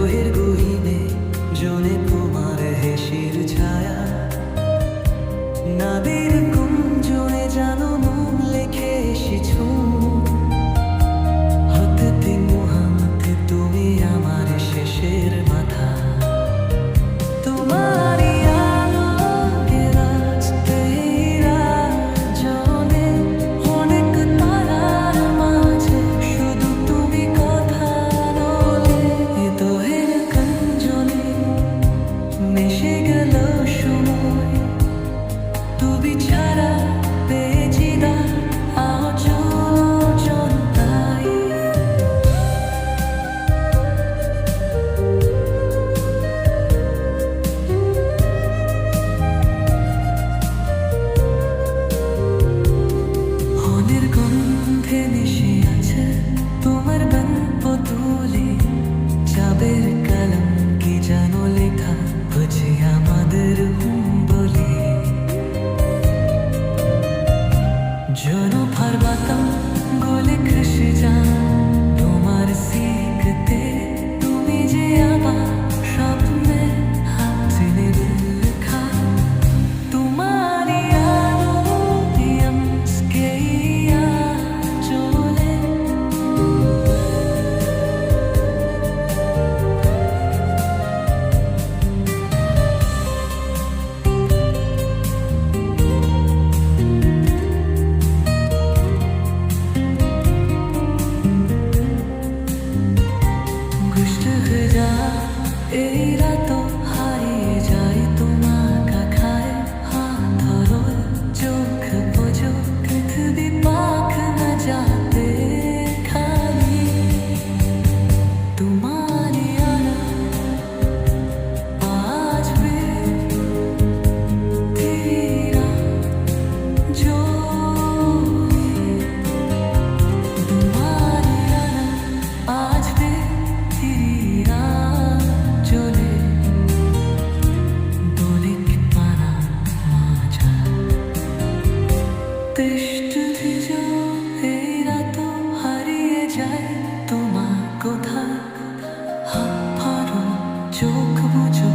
বিদ্রোহের গহীনে জনে তোমার হেসির ছায়া নাদের কুঞ্জনে জানো মন লেখে এসেছো হতে মুহাম্মদ তুমি আমার শেষের মাথা তোমারই আলোকে রাস্তে রাজনে অনেক তারার মাঝে শুধু তুমি কথা বলে হৃদয়ের কুঞ্জনে মিশে গেল সময় তুমি ছাড়া বেজিদা আজও জনতাই হনের গন্ধে মিশে আছে তোমার গান পুতুলে চাবের কলম কি জানো লেখা বুঝি আমাদের বলে জনো ফারবাতাম গোলে খুশ যান তোমার শিখতে তুমি যে আমার স্বপ্নে হাতে লেখা তোমারই আলোতে আজকে চলে গুষ্ট হয়ে যা এই রাত হারিয়ে যায় তোমাকে খায় হাত ধরো চোখ বোঝো পৃথিবী পাখ না যাতে খালি তোমারই আলো বাজবে ধীরা জোরে তোমারই আলো বাজবে ধীরা জোরে দোলে কি পারা মাঝা তেষ্ট ভিজো এই রাত হারিয়ে যায় তোমার কোথায় হাত ধরো চোখ বুঝো